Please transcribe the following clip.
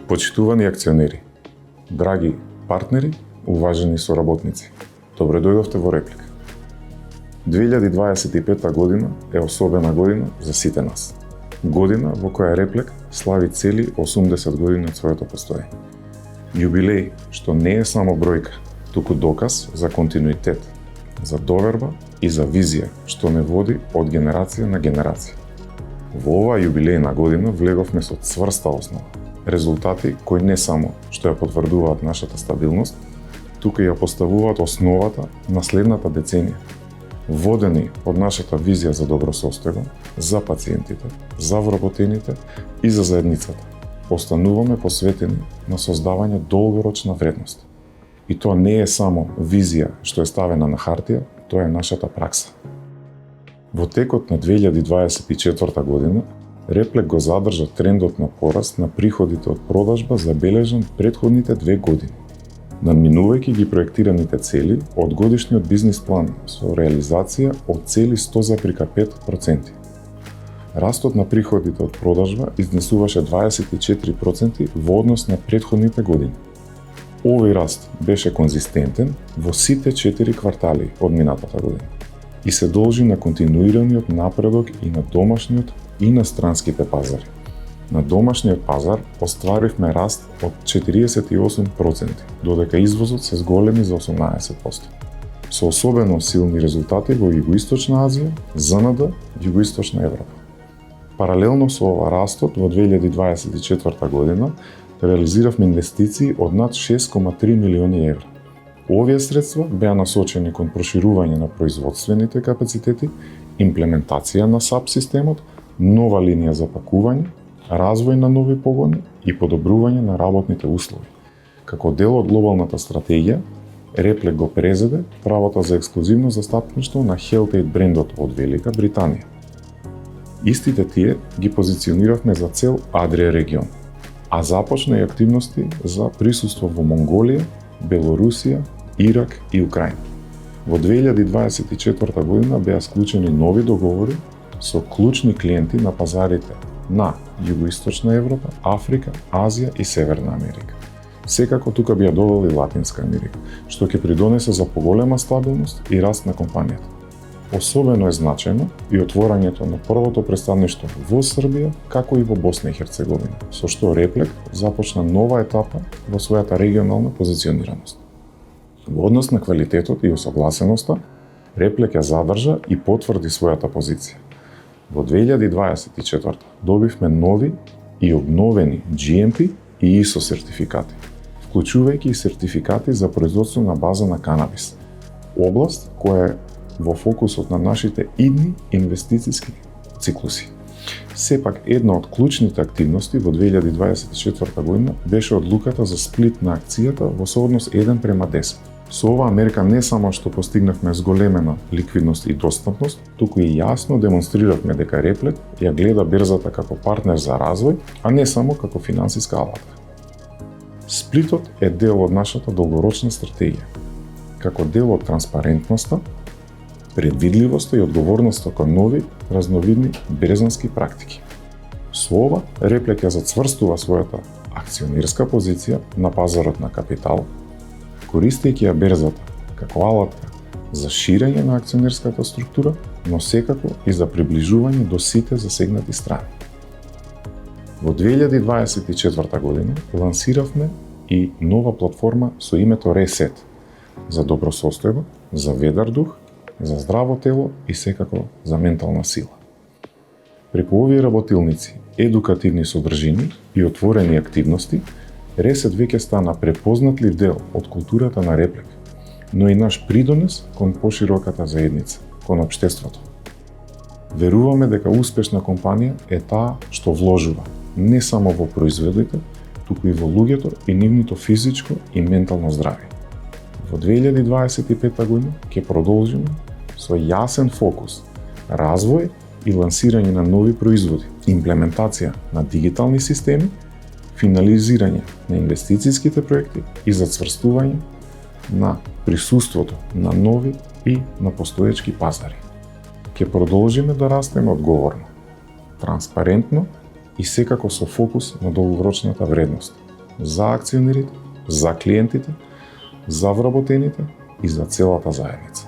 Почитувани акционери, драги партнери, уважени соработници, добре дојдовте во Реплик. 2025 година е особена година за сите нас. Година во која Реплик слави цели 80 години од своето постоење. Јубилеј што не е само бројка, туку доказ за континуитет, за доверба и за визија што не води од генерација на генерација. Во оваа јубилејна година влеговме со цврста основа, резултати кои не само што ја потврдуваат нашата стабилност, туку ја поставуваат основата на следната деценија, водени од нашата визија за добросостојба, за пациентите, за вработените и за заедницата. Остануваме посветени на создавање долгорочна вредност. И тоа не е само визија што е ставена на хартија, тоа е нашата пракса. Во текот на 2024 година, Реплик го задржа трендот на пораст на приходите од продажба забележан претходните 2 години, надминувајќи ги проектираните цели од годишниот бизнис план со реализација од цели 100,5%. Растот на приходите од продажба изнесуваше 24% во однос на претходните години. Овој раст беше конзистентен во сите 4 квартали од минатата година и се должи на континуираниот напредок и на домашниот и на странските пазари. На домашниот пазар остваривме раст од 48%, додека извозот се зголеми за 18%. Со особено силни резултати во Југоисточна Азија, ЗНД, Југоисточна Европа. Паралелно со ова растот во 2024 година реализиравме инвестиции од над 6,3 милиони евра. Овие средства беа насочени кон проширување на производствените капацитети, имплементација на SAP системот, нова линија за пакување, развој на нови погони и подобрување на работните услови. Како дел од глобалната стратегија, Реплик го презеде правото за ексклузивно застапништво на Health Aid брендот од Велика Британија. Истите тие ги позициониравме за цел Адрија регион, а започна и активности за присуство во Монголија, Белорусија, Ирак и Украина. Во 2024 година беа склучени нови договори со клучни клиенти на пазарите на Југоисточна Европа, Африка, Азија и Северна Америка. Секако тука би ја додала и Латинска Америка, што ќе придонесе за поголема стабилност и раст на компанијата. Особено е значајно и отворањето на првото представништво во Србија, како и во Босна и Херцеговина, со што Реплик започна нова етапа во својата регионална позиционираност. Во однос на квалитетот и усогласеноста, Реплик ја задржа и потврди својата позиција. Во 2024 добивме нови и обновени GMP и ISO сертификати, вклучувајќи и сертификати за производство на база на канабис, област која е во фокусот на нашите идни инвестициски циклуси. Сепак, една од клучните активности во 2024 година беше одлуката за сплит на акцијата во сооднос 1:10. Со ова Америка не само што постигнавме зголемена ликвидност и достапност, туку и јасно демонстриравме дека Реплик ја гледа берзата како партнер за развој, а не само како финансиска алатка. Сплитот е дел од нашата долгорочна стратегија, како дел од транспарентноста, предвидливоста и одговорноста кон нови, разновидни брезански практики. Со ова, Реплик ја зацврстува својата акционерска позиција на пазарот на капитал, користејќи ја берзата како алатка за ширење на акционерската структура, но секако и за приближување до сите засегнати страни. Во 2024 година лансиравме и нова платформа со името Reset за добросостојба, за ведар дух, за здраво тело и секако за ментална сила. Преку овие работилници, едукативни содржини и отворени активности, Reset веќе стана препознатлив дел од културата на Реплик, но и наш придонес кон пошироката заедница, кон општеството. Веруваме дека успешна компанија е таа што вложува не само во производите, туку и во луѓето и нивното физичко и ментално здравје. Во 2025 година ќе продолжиме со јасен фокус, развој и лансирање на нови производи, имплементација на дигитални системи, финализирање на инвестицијските проекти и зацврстување на присуството на нови и на постоечки пазари. Ќе продолжиме да растеме одговорно, транспарентно и секако со фокус на долгорочната вредност, за акционерите, за клиентите, за вработените и за целата заедница.